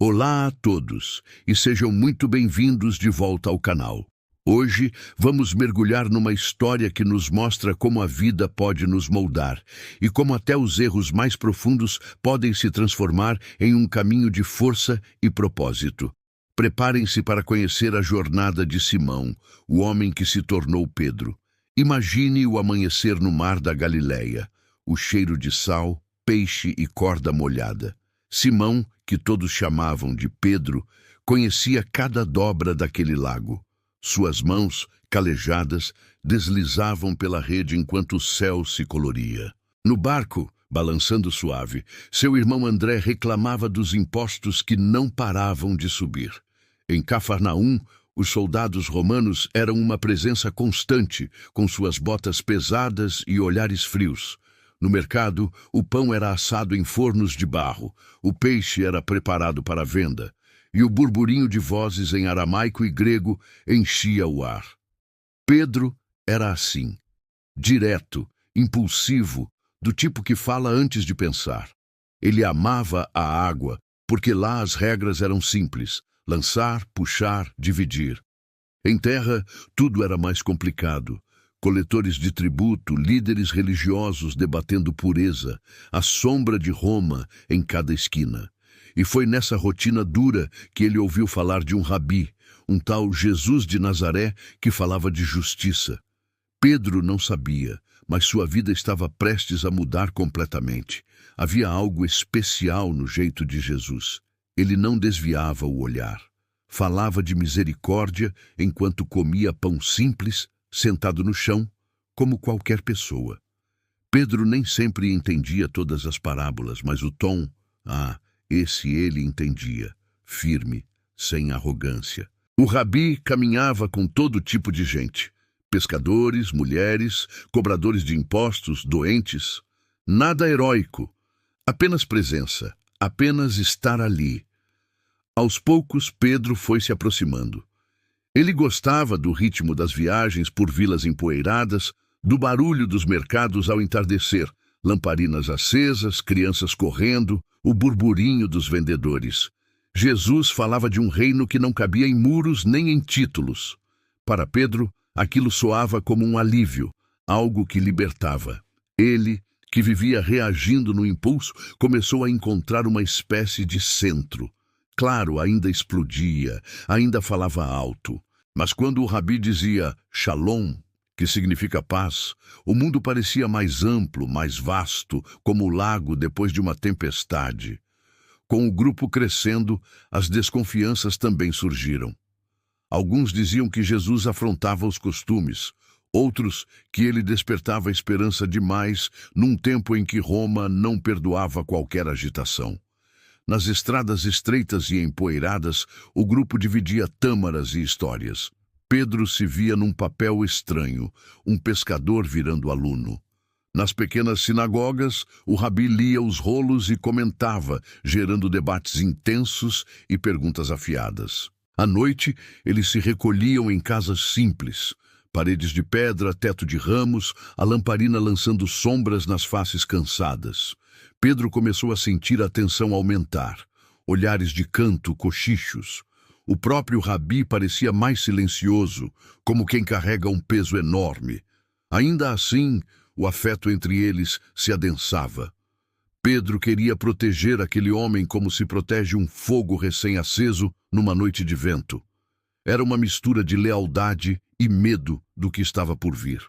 Olá a todos e sejam muito bem-vindos de volta ao canal. Hoje vamos mergulhar numa história que nos mostra como a vida pode nos moldar e como até os erros mais profundos podem se transformar em um caminho de força e propósito. Preparem-se para conhecer a jornada de Simão, o homem que se tornou Pedro. Imagine o amanhecer no mar da Galileia, o cheiro de sal, peixe e corda molhada. Simão, que todos chamavam de Pedro, conhecia cada dobra daquele lago. Suas mãos, calejadas, deslizavam pela rede enquanto o céu se coloria. No barco, balançando suave, seu irmão André reclamava dos impostos que não paravam de subir. Em Cafarnaum, os soldados romanos eram uma presença constante, com suas botas pesadas e olhares frios. No mercado, o pão era assado em fornos de barro, o peixe era preparado para venda, e o burburinho de vozes em aramaico e grego enchia o ar. Pedro era assim, direto, impulsivo, do tipo que fala antes de pensar. Ele amava a água, porque lá as regras eram simples: lançar, puxar, dividir. Em terra, tudo era mais complicado. Coletores de tributo, líderes religiosos debatendo pureza, a sombra de Roma em cada esquina. E foi nessa rotina dura que ele ouviu falar de um rabi, um tal Jesus de Nazaré, que falava de justiça. Pedro não sabia, mas sua vida estava prestes a mudar completamente. Havia algo especial no jeito de Jesus. Ele não desviava o olhar. Falava de misericórdia enquanto comia pão simples, sentado no chão, como qualquer pessoa. Pedro nem sempre entendia todas as parábolas, mas o tom, esse ele entendia, firme, sem arrogância. O rabi caminhava com todo tipo de gente: pescadores, mulheres, cobradores de impostos, doentes. Nada heróico, apenas presença, apenas estar ali. Aos poucos, Pedro foi se aproximando. Ele gostava do ritmo das viagens por vilas empoeiradas, do barulho dos mercados ao entardecer, lamparinas acesas, crianças correndo, o burburinho dos vendedores. Jesus falava de um reino que não cabia em muros nem em títulos. Para Pedro, aquilo soava como um alívio, algo que libertava. Ele, que vivia reagindo no impulso, começou a encontrar uma espécie de centro. Claro, ainda explodia, ainda falava alto. Mas quando o rabi dizia Shalom, que significa paz, o mundo parecia mais amplo, mais vasto, como o lago depois de uma tempestade. Com o grupo crescendo, as desconfianças também surgiram. Alguns diziam que Jesus afrontava os costumes, outros que ele despertava a esperança demais num tempo em que Roma não perdoava qualquer agitação. Nas estradas estreitas e empoeiradas, o grupo dividia tâmaras e histórias. Pedro se via num papel estranho, um pescador virando aluno. Nas pequenas sinagogas, o rabi lia os rolos e comentava, gerando debates intensos e perguntas afiadas. À noite, eles se recolhiam em casas simples, paredes de pedra, teto de ramos, a lamparina lançando sombras nas faces cansadas. Pedro começou a sentir a tensão aumentar, olhares de canto, cochichos. O próprio rabi parecia mais silencioso, como quem carrega um peso enorme. Ainda assim, o afeto entre eles se adensava. Pedro queria proteger aquele homem como se protege um fogo recém-aceso numa noite de vento. Era uma mistura de lealdade e medo do que estava por vir.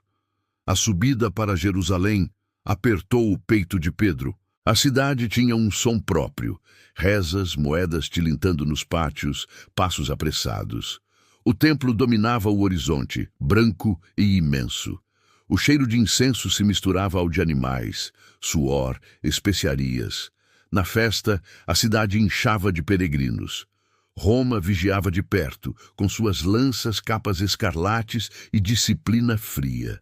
A subida para Jerusalém apertou o peito de Pedro. A cidade tinha um som próprio, rezas, moedas tilintando nos pátios, passos apressados. O templo dominava o horizonte, branco e imenso. O cheiro de incenso se misturava ao de animais, suor, especiarias. Na festa, a cidade inchava de peregrinos. Roma vigiava de perto, com suas lanças, capas escarlates e disciplina fria.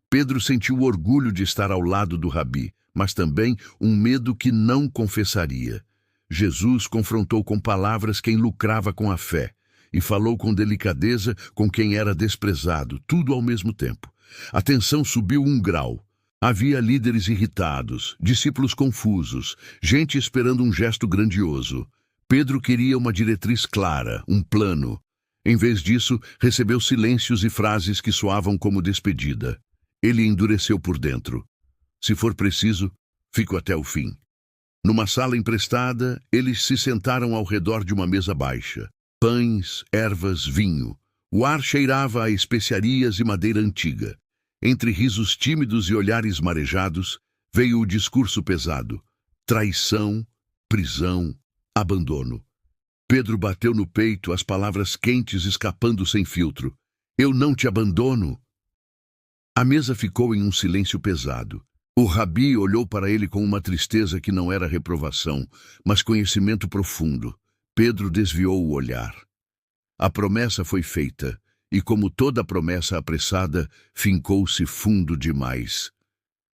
Pedro sentiu orgulho de estar ao lado do rabi, mas também um medo que não confessaria. Jesus confrontou com palavras quem lucrava com a fé e falou com delicadeza com quem era desprezado, tudo ao mesmo tempo. A tensão subiu um grau. Havia líderes irritados, discípulos confusos, gente esperando um gesto grandioso. Pedro queria uma diretriz clara, um plano. Em vez disso, recebeu silêncios e frases que soavam como despedida. Ele endureceu por dentro. Se for preciso, fico até o fim. Numa sala emprestada, eles se sentaram ao redor de uma mesa baixa. Pães, ervas, vinho. O ar cheirava a especiarias e madeira antiga. Entre risos tímidos e olhares marejados, veio o discurso pesado. Traição, prisão, abandono. Pedro bateu no peito, as palavras quentes escapando sem filtro. Eu não te abandono. A mesa ficou em um silêncio pesado. O rabi olhou para ele com uma tristeza que não era reprovação, mas conhecimento profundo. Pedro desviou o olhar. A promessa foi feita, e como toda promessa apressada, fincou-se fundo demais.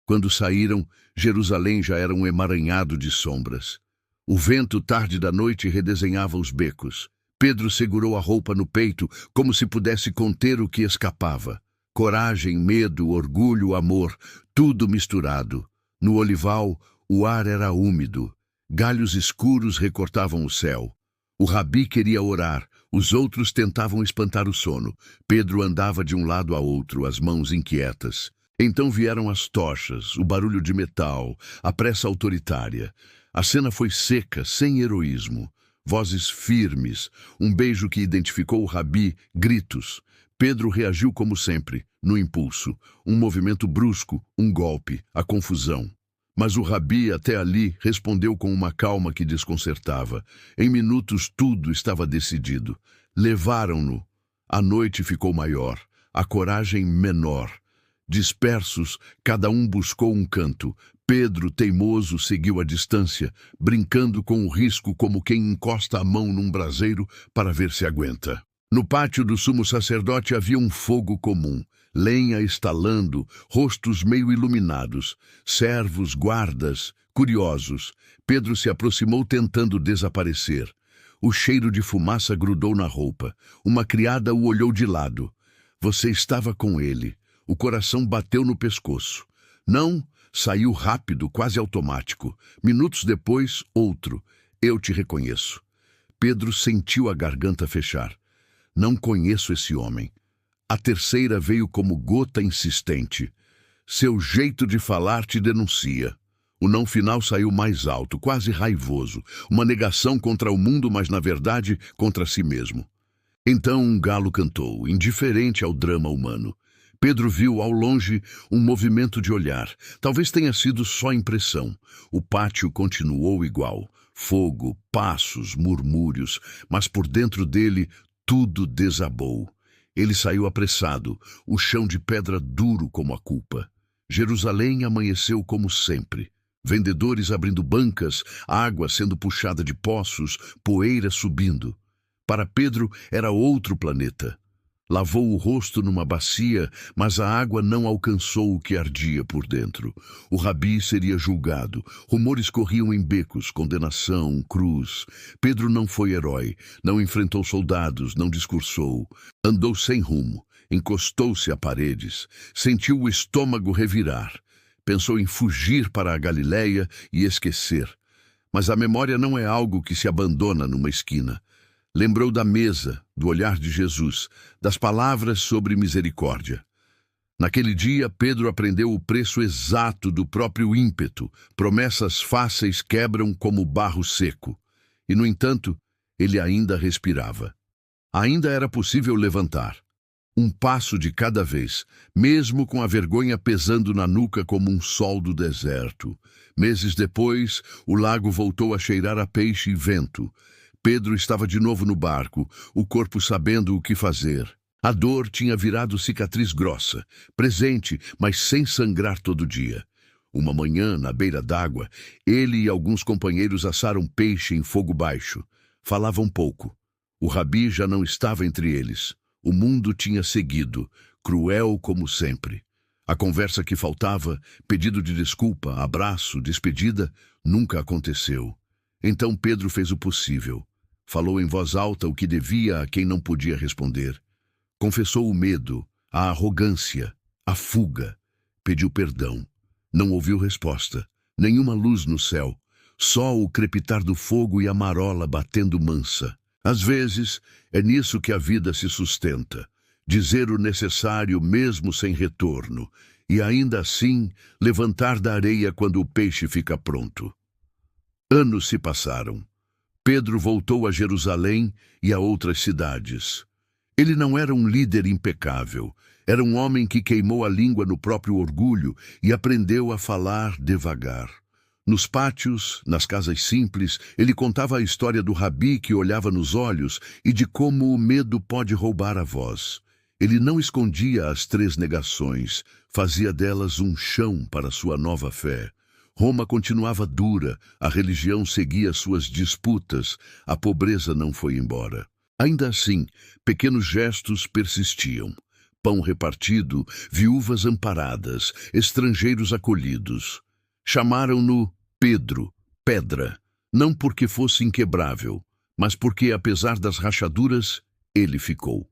Quando saíram, Jerusalém já era um emaranhado de sombras. O vento tarde da noite redesenhava os becos. Pedro segurou a roupa no peito, como se pudesse conter o que escapava. Coragem, medo, orgulho, amor, tudo misturado. No olival, o ar era úmido. Galhos escuros recortavam o céu. O rabi queria orar, os outros tentavam espantar o sono. Pedro andava de um lado a outro, as mãos inquietas. Então vieram as tochas, o barulho de metal, a pressa autoritária. A cena foi seca, sem heroísmo. Vozes firmes, um beijo que identificou o rabi, gritos. Pedro reagiu como sempre, no impulso. Um movimento brusco, um golpe, a confusão. Mas o rabi, até ali, respondeu com uma calma que desconcertava. Em minutos tudo estava decidido. Levaram-no. A noite ficou maior, a coragem menor. Dispersos, cada um buscou um canto. Pedro, teimoso, seguiu a distância, brincando com o risco como quem encosta a mão num braseiro para ver se aguenta. No pátio do sumo sacerdote havia um fogo comum, lenha estalando, rostos meio iluminados, servos, guardas, curiosos. Pedro se aproximou tentando desaparecer. O cheiro de fumaça grudou na roupa. Uma criada o olhou de lado. Você estava com ele. O coração bateu no pescoço. Não, saiu rápido, quase automático. Minutos depois, outro. Eu te reconheço. Pedro sentiu a garganta fechar. Não conheço esse homem. A terceira veio como gota insistente. Seu jeito de falar te denuncia. O não final saiu mais alto, quase raivoso. Uma negação contra o mundo, mas na verdade contra si mesmo. Então um galo cantou, indiferente ao drama humano. Pedro viu ao longe um movimento de olhar. Talvez tenha sido só impressão. O pátio continuou igual. Fogo, passos, murmúrios, mas por dentro dele tudo desabou. Ele saiu apressado, o chão de pedra duro como a culpa. Jerusalém amanheceu como sempre. Vendedores abrindo bancas, água sendo puxada de poços, poeira subindo. Para Pedro era outro planeta. Lavou o rosto numa bacia, mas a água não alcançou o que ardia por dentro. O rabi seria julgado. Rumores corriam em becos, condenação, cruz. Pedro não foi herói, não enfrentou soldados, não discursou. Andou sem rumo, encostou-se a paredes, sentiu o estômago revirar. Pensou em fugir para a Galileia e esquecer. Mas a memória não é algo que se abandona numa esquina. Lembrou da mesa, do olhar de Jesus, das palavras sobre misericórdia. Naquele dia, Pedro aprendeu o preço exato do próprio ímpeto. Promessas fáceis quebram como barro seco. E, no entanto, ele ainda respirava. Ainda era possível levantar. Um passo de cada vez, mesmo com a vergonha pesando na nuca como um sol do deserto. Meses depois, o lago voltou a cheirar a peixe e vento. Pedro estava de novo no barco, o corpo sabendo o que fazer. A dor tinha virado cicatriz grossa, presente, mas sem sangrar todo dia. Uma manhã, na beira d'água, ele e alguns companheiros assaram peixe em fogo baixo. Falavam pouco. O rabi já não estava entre eles. O mundo tinha seguido, cruel como sempre. A conversa que faltava, pedido de desculpa, abraço, despedida, nunca aconteceu. Então Pedro fez o possível. Falou em voz alta o que devia a quem não podia responder. Confessou o medo, a arrogância, a fuga. Pediu perdão. Não ouviu resposta. Nenhuma luz no céu. Só o crepitar do fogo e a marola batendo mansa. Às vezes, é nisso que a vida se sustenta. Dizer o necessário mesmo sem retorno, e ainda assim levantar da areia quando o peixe fica pronto. Anos se passaram. Pedro voltou a Jerusalém e a outras cidades. Ele não era um líder impecável. Era um homem que queimou a língua no próprio orgulho e aprendeu a falar devagar. Nos pátios, nas casas simples, ele contava a história do rabi que olhava nos olhos e de como o medo pode roubar a voz. Ele não escondia as 3 negações, fazia delas um chão para sua nova fé. Roma continuava dura, a religião seguia suas disputas, a pobreza não foi embora. Ainda assim, pequenos gestos persistiam. Pão repartido, viúvas amparadas, estrangeiros acolhidos. Chamaram-no Pedro, Pedra, não porque fosse inquebrável, mas porque, apesar das rachaduras, ele ficou.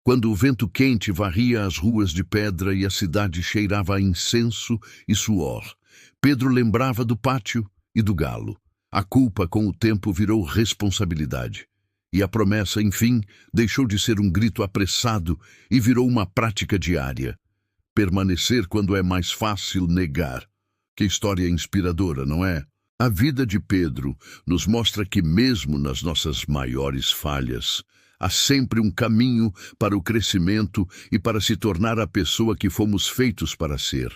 Quando o vento quente varria as ruas de pedra e a cidade cheirava a incenso e suor, Pedro lembrava do pátio e do galo. A culpa, com o tempo, virou responsabilidade. E a promessa, enfim, deixou de ser um grito apressado e virou uma prática diária. Permanecer quando é mais fácil negar. Que história inspiradora, não é? A vida de Pedro nos mostra que, mesmo nas nossas maiores falhas, há sempre um caminho para o crescimento e para se tornar a pessoa que fomos feitos para ser.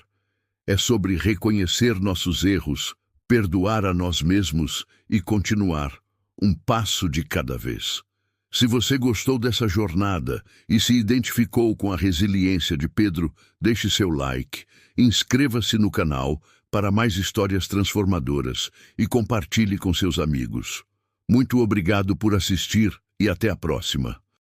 É sobre reconhecer nossos erros, perdoar a nós mesmos e continuar, um passo de cada vez. Se você gostou dessa jornada e se identificou com a resiliência de Pedro, deixe seu like, inscreva-se no canal para mais histórias transformadoras e compartilhe com seus amigos. Muito obrigado por assistir e até a próxima.